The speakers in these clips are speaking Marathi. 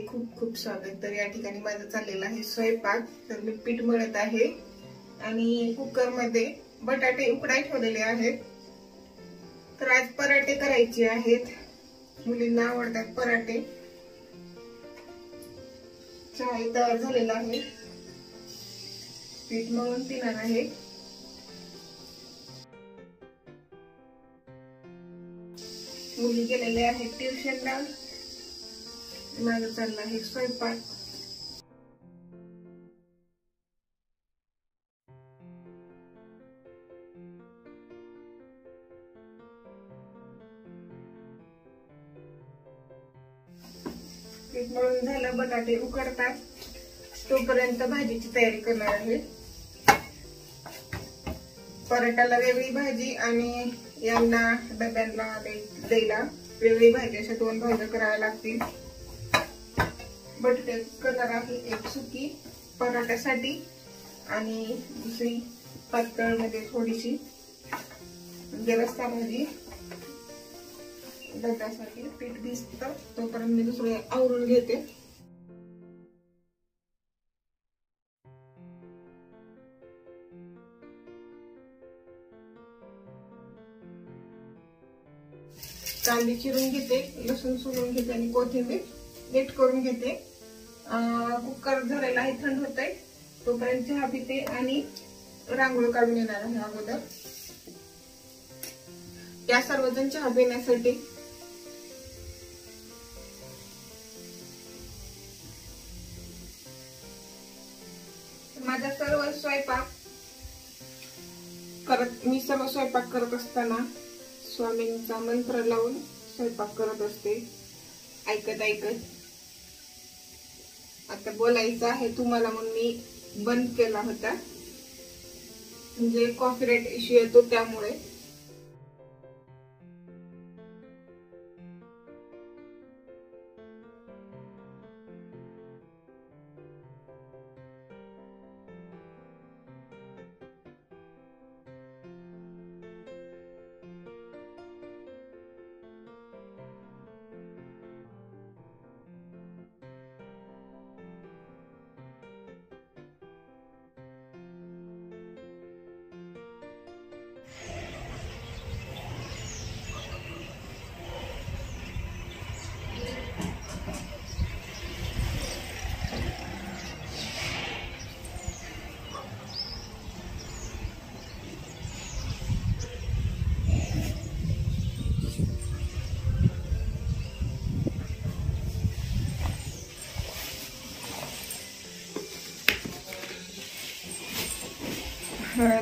खूप खूप स्वागत. तर या ठिकाणी माझं चाललेलं आहे स्वयंपाक. तर मी पीठ मळत आहे आणि कुकर मध्ये बटाटे उकडाय ठेवलेले आहेत. तर आज पराठे करायचे आहेत. मुलींना आवडतात पराठे. चहा तयार झालेला आहे. पीठ मळून पिणार आहे. मुली गेलेले आहेत ट्युशनला. माझं चाललं आहे स्वयंपाक. पीठ मळून झालं, बटाटे उकडतात तोपर्यंत भाजीची तयारी करणार आहे. पराठाला वेगळी भाजी आणि यांना डब्यांना द्यायला वेगळी भाजी, अशा दोन भाज्या कराव्या लागतील. बटाटे करणार आहे एक सुकी पराठ्यासाठी आणि दुसरी पातळ मध्ये थोडीशी रस्सा भाजी डब्यासाठी. पीठ भिजतं तोपर्यंत मी दुसरं आवरून घेते. कांदे चिरून घेते, लसूण सोलून घेते आणि कोथिंबीर नीट करून घेते. कुकर झालेला आहे, थंड होत आहे तोपर्यंत चहा पिते आणि रांगोळी काढून येणार आहे अगोदर. या सर्वजण चहा पिण्यासाठी. माझा सर्व स्वयंपाक करत असताना स्वामींचा मंत्र लावून स्वयंपाक करत असते, ऐकत ऐकत. आता बोलायचं आहे तुम्हाला म्हणून मी बंद केला होता, म्हणजे कॉपीराइट इश्यू येतो त्यामुळे.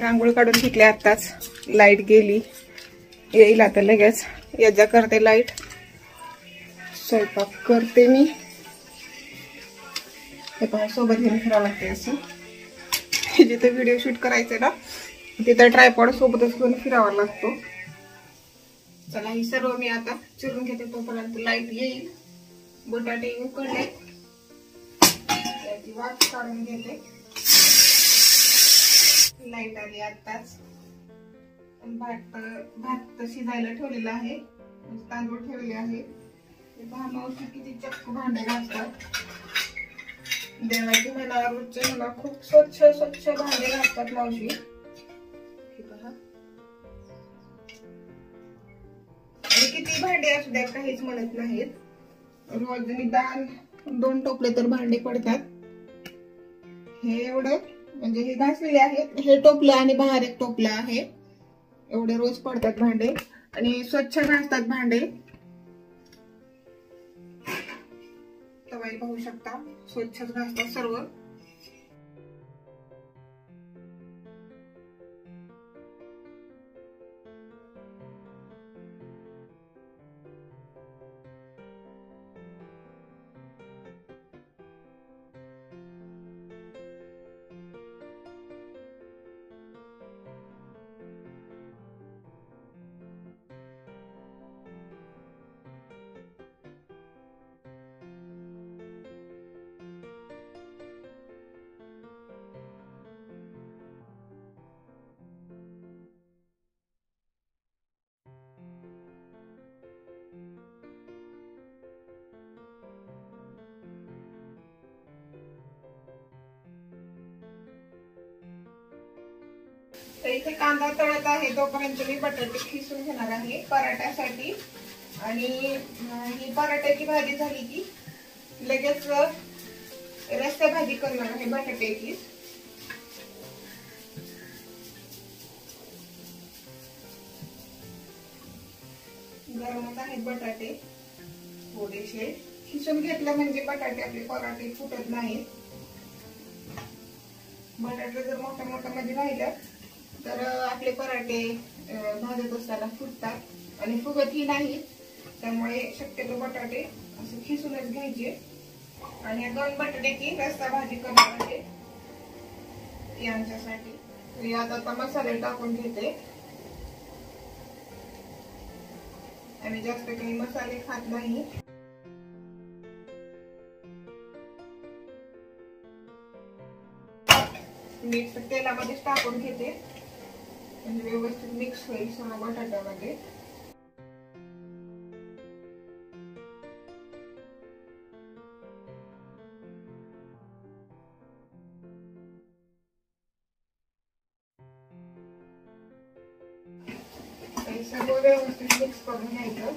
रांगोळी काढून घेतली आताच. लाईट गेली, येईल आता लगेच. याच्या करते लाईट. स्वयंपाक करते मी. हे पहा, सोबत घेऊन फिरावं लागते असं. जिथे व्हिडिओ शूट करायचे ना तिथे ट्रायपॉड सोबतच घेऊन फिरावा लागतो. चला, ही सर्व मी आता चिरून घेते तोपर्यंत लाईट येईल. बटाटे उकडले, त्याची वाफ काढून घेते. लाईट आली आताच. भात शिजायला ठेवलेला आहे, तांदूळ ठेवले आहे. मावशी किती चक्क भांडे घासतात. देवाची मला रोजचे मला खूप स्वच्छ भांडे घासतात मावशी. हे पहा, आणि किती भांडे असू द्या काहीच म्हणत नाहीत. रोज निदान 2 टोपले तर भांडे पडतात. हे एवढं म्हणजे हे घासलेले आहेत, हे टोपलं आणि बाहेर एक टोपलं आहे. एवढे रोज पडतात भांडे आणि स्वच्छ घासतात भांडे. तवाई पाहू शकता, स्वच्छच घासतात सर्व. इथे कांदा तळत आहे तोपर्यंत मी बटाटे खिसून घेणार आहे पराठ्यासाठी. आणि ही पराठ्याची भाजी झाली की लगेच रस्सा भाजी करणार आहे बटाट्याची. गरमच आहेत बटाटे, थोडेसे खिसून घेतलं म्हणजे बटाटे आपले पराठे फुटत नाहीत. बटाटे जर मोठ्या मोठ्या मध्ये राहिलं तर आपले पराठे भाजत असताना फुटतात आणि फुगतही नाही. त्यामुळे शक्यतो बटाटे असे खिसूनच घ्यायचे. आणि या 2 बटाट्याची रस्सा भाजी करणार आहे यांच्यासाठी. यात आता मसाले टाकून घेते. आम्ही जास्त काही मसाले खात नाही. मीठ तेलामध्ये टाकून घेते म्हणजे व्यवस्थित मिक्स होईल सगळं बटाट्यामध्ये. सगळं व्यवस्थित मिक्स करून घ्यायचं.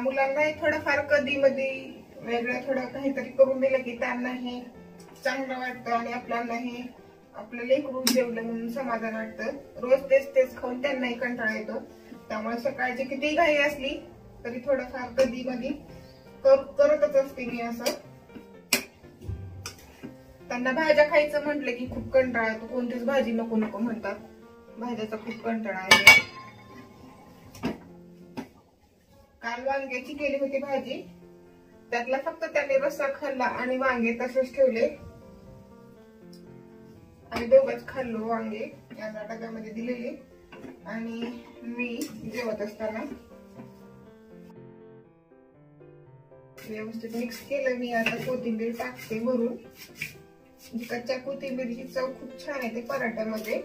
मुलांना थोडंफार कधी मध्ये वेगळं थोडं काहीतरी करून दिलं की त्यांना हे चांगलं वाटतं आणि आपल्याला हे आपलं लेकरू जेवलं म्हणून समाधान वाटतं. रोज तेच तेच खाऊन त्यांनाही कंटाळा येतो. त्यामुळे सकाळची किती घाई असली तरी थोडंफार कधी मध्ये करतच असते मी असं. त्यांना भाज्या खायचं म्हटलं की खूप कंटाळा येतो. कोणतीच भाजी नको नको म्हणतात. भाज्याचा खूप कंटाळा आहे. काल वांग्याची केली होती भाजी, त्यातला फक्त त्याने रस्सा खाल्ला आणि वांगे तसेच ठेवले. आम्ही दोघंच खाल्लो वांगे, यांना डब्यामध्ये दिलेले. आणि मी जेवत असताना व्यवस्थित मिक्स केलं मी. आता कोथिंबीर टाकते भरून. कच्च्या कोथिंबीरची चव खूप छान येते पराठ्यामध्ये.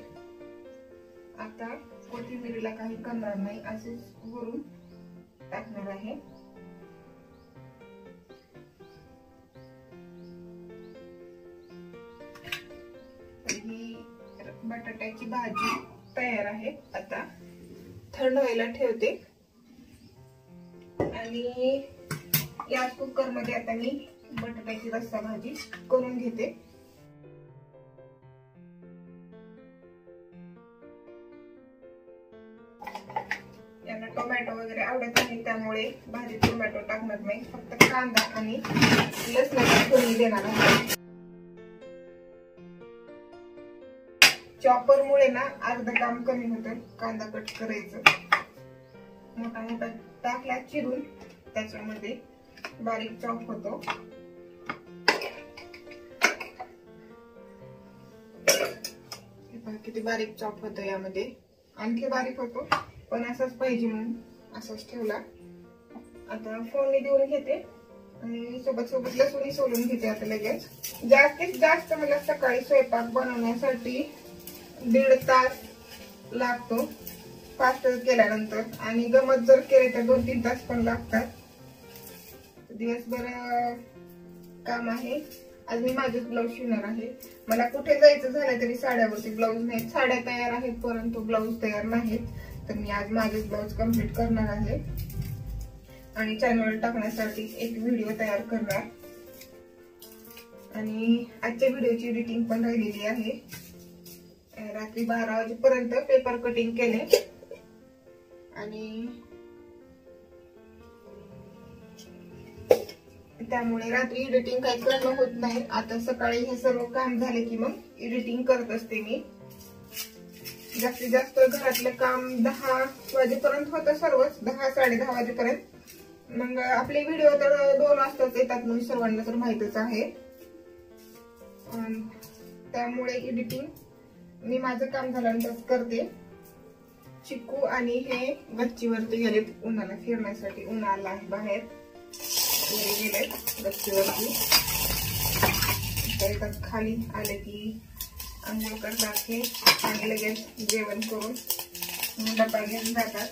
आता कोथिंबीरीला काही करणार नाही, असेच भरून टाकणार आहे. ही बटाट्याची भाजी तयार आहे. आता थंड व्हायला ठेवते आणि याच कुकर मध्ये आता मी बटाट्याची रस्सा भाजी करून घेते. यांना टोमॅटो वगैरे आवडत नाही त्यामुळे भाजीत टोमॅटो टाकणार नाही. फक्त कांदा आणि लसणाची फोडणी देणार आहे. चॉपर मुळे ना अर्ध काम कमी होतं. कांदा कट करायचं, मोठा मोठा टाकला चिरून त्याच्यामध्ये बारीक चॉप होतो. किती बारीक चॉप होतो यामध्ये. आणखी बारीक होतो पण असंच पाहिजे म्हणून असंच ठेवला. आता फोडणी देऊन घेते आणि सोबत सोबत लसूण सोलून घेते आता लगेच. जास्तीत जास्त मला सकाळी स्वयंपाक बनवण्यासाठी 1.5 तास लागतो फास्ट केल्यानंतर. आणि गमत जर केले तर 2-3 तास पण लागतात. दिवसभर काम आहे. आज मी माझेच ब्लाऊज शिवणार आहे. मला कुठे जायचं झालं तरी साड्यावरती ब्लाऊज नाहीत. साड्या तयार आहेत परंतु ब्लाऊज तयार नाहीत. तर मी आज माझेच ब्लाऊज कम्प्लीट करणार आहे आणि चॅनल टाकण्यासाठी एक व्हिडिओ तयार करणार. आणि आजच्या व्हिडिओची एडिटिंग पण राहिलेली आहे. रात्री 12 वाजेपर्यंत पेपर कटिंग केले आणि त्यामुळे रात्री एडिटिंग काही करणं होत नाही. आता सकाळी हे सर्व काम झाले की मग एडिटिंग करत असते मी. जास्तीत जास्त घरातलं काम 10 वाजेपर्यंत होतं सर्वच, 10-10:30 वाजेपर्यंत. मग आपले व्हिडिओ तर 2 वाजताच येतात म्हणून सर्वांना तर माहितच आहे. त्यामुळे एडिटिंग मी माझं काम झाल्यानंतर करते. चिकू आणि हे गच्चीवरती गेले उन्हाला फिरण्यासाठी. उन्हाला आहे बाहेर गेले गच्चीवरती. तर खाली आले की अंघोळ करतात हे आणि लगेच जेवण करून डबा घेऊन जातात.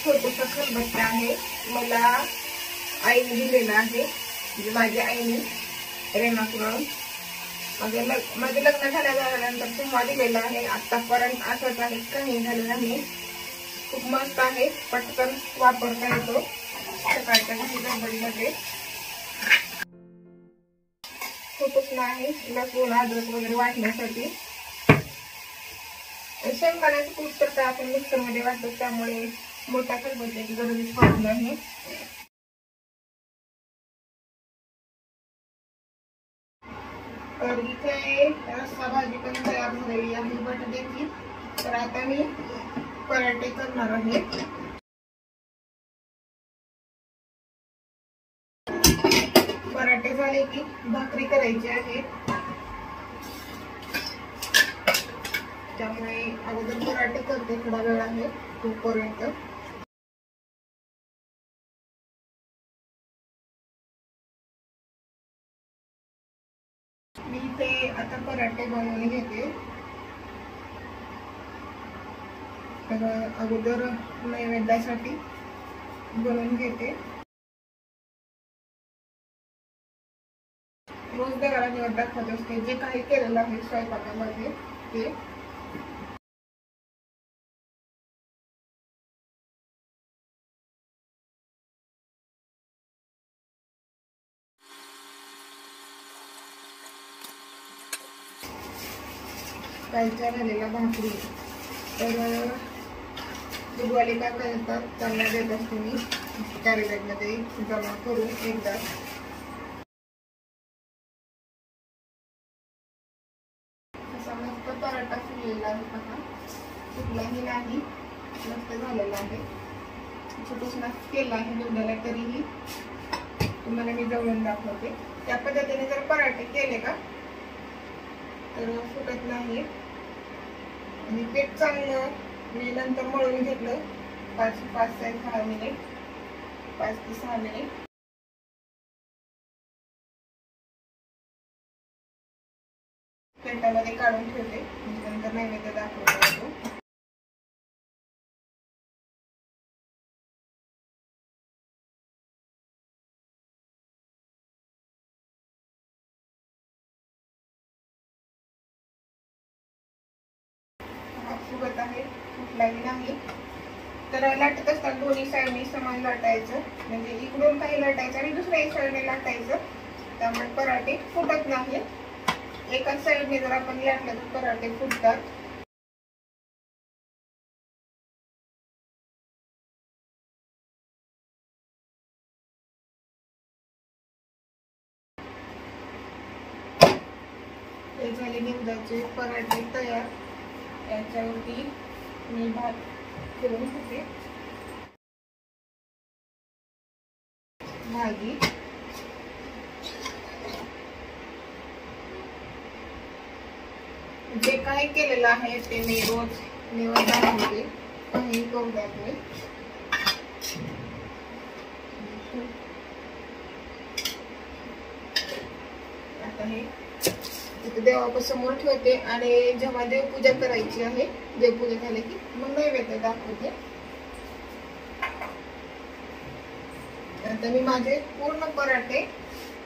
छोटूसा खलबत्ता आहे, मला आईने दिलेला आहे, म्हणजे माझ्या आईने रेणापुरावून माझे लग्न झाल्यानंतर तेव्हा दिलेला आहे. आतापर्यंत असंच आहे, काही झालं नाही. खूप मस्त आहे, पटकन वापरता येतो सकाळच्या घरी गडबडीमध्ये. छोटूस आहे, लसूण अद्रक वगैरे वाटण्यासाठी. शेंगदाण्याचं कूट तर काय आपण मिक्सर मध्ये वाटतो, त्यामुळे मोठ्या खलबत्त्याची गरजच पडत नाही. तर इथे रस्सा भाजी पण तयार झालेली आहे बटाट्याची. तर आता मी पराठे करणार आहे. पराठे झाले की भाकरी करायची आहे, त्यामुळे अगोदर पराठे करते. थोडा वेळ आहे तोपर्यंत. मी इथे आता पराठे बनवून घेते. तर अगोदर नैवेद्यासाठी बनवून घेते. रोज देवाला निवड दाखवत असते, जे काही केलेलं आहे स्वयंपाकामध्ये ते. कालच्या झालेल्या भाकरी तर दूधवाले काय करतात, त्यांना देत असते मी कॅरीबॅगमध्ये जमा करून एकदा. असा मस्त पराठा फुललेला आहे बघा, फुटलाही नाही, मस्त झालेला आहे. छोटूसा केला आहे दुधाला, तरीही तुम्हाला मी जवळून दाखवते. त्या पद्धतीने जर पराठे केले का तर फुटत नाही. आणि पीठ चांगलं मी नंतर मळून घेतलं 5 ते 6 मिनिट, 5 ते 6 मिनिट. पेटामध्ये काढून ठेवते, नंतर नैवेद्य दाखवतो. फुगत आहे, फुटलाही नाही. तर लाटत असताना दोन्ही साईडने समान लाटायचं, म्हणजे इकडून काही लाटायचं आणि दुसऱ्या साईडने लाटायचं, त्यामुळे पराठे फुटत नाही. एकाच साईडने जर आपण लाटलं तर पराठे फुटतात. हे झाले निवदाचे पराठे तयार. याच्यावरती मी भात फिरवून घेते, भाजी. जे काही केलेलं आहे ते मी रोज निवड दाखवते, काही करू द्यात मी. आता हे देवासमोर ठेवते आणि जेव्हा देवपूजा करायची आहे, देवपूजा झाली की मग नैवेद्य दाखवते. आता मी माझे पूर्ण पराठे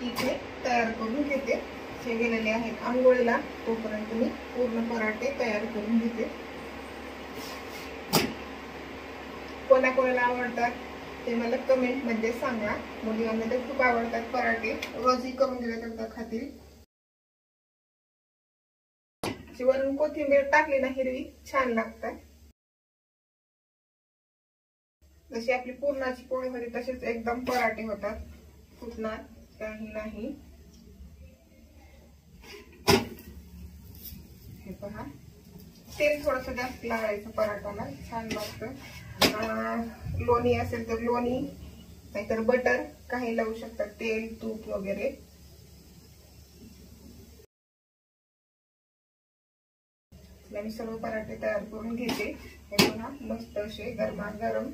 इथे तयार करून घेते. हे गेलेले आहेत आंघोळीला, तोपर्यंत मी पूर्ण पराठे तयार करून घेते. कोणाकोणाला आवडतात ते मला कमेंट मध्ये सांगा. मुलींना तर खूप आवडतात पराठे, रोजही करून दिले तर खातील. वरून कोथिंबीर टाकली ना हिरवी, छान लागतात. जशी आपली पूर्णाची पोळी होती तसेच एकदम पराठे होतात, फुटणार काही नाही. हे पहा, तेल थोडस जास्त लावायचं पराठाला, छान लागतं. लोणी असेल तर लोणी, नाहीतर बटर, काही लावू शकतात, तेल तूप वगैरे. मी सर्व पराठे तयार करून घेते. हे बघा, मस्त असे गरमागरम.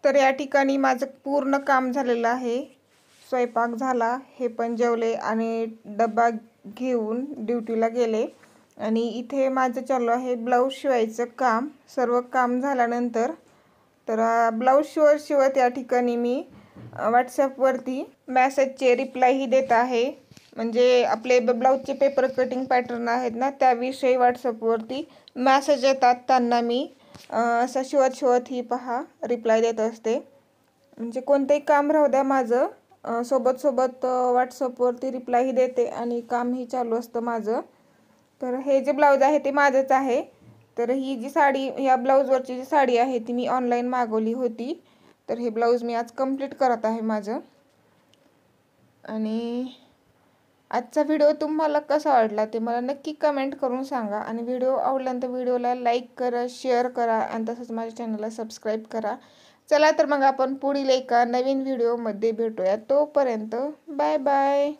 तर या ठिकाणी माझं पूर्ण काम झालेलं आहे. स्वयंपाक झाला, हे पण जेवले आणि डब्बा घेऊन ड्युटीला गेले. आणि इथे माझं चालू आहे ब्लाऊज शिवायचं काम. सर्व काम झाल्यानंतर तर ब्लाऊज शिवत या ठिकाणी मी व्हॉट्सॲपवरती मेसेजचे रिप्लायही देत आहे. म्हणजे आपले ब्लाऊजचे पेपर कटिंग पॅटर्न आहेत ना, त्याविषयी व्हॉट्सॲपवरती मेसेज येतात, त्यांना मी असं शिवत ही पहा रिप्लाय देत असते. म्हणजे कोणतेही काम राहू द्या माझं सोबत व्हॉट्सॲपवरती रिप्लायही देते आणि कामही चालू असतं माझं. तर हे जे ब्लाऊज आहे ते माझंच आहे. तर ही जी साडी, ह्या ब्लाऊजवरची जी साडी आहे ती मी ऑनलाईन मागवली होती. तर हे ब्लाऊज मी आज कंप्लीट करत आहे माझं. आणि आजचा व्हिडिओ तुम्हाला कसा वाटला ते मला नक्की कमेंट करून सांगा. आणि व्हिडिओ आवडल्यानंतर व्हिडिओला लाईक करा, शेअर करा आणि तसंच माझ्या चॅनलला सबस्क्राईब करा. चला तर मग आपण पुढील एका नवीन व्हिडिओमध्ये भेटूया. तोपर्यंत बाय बाय.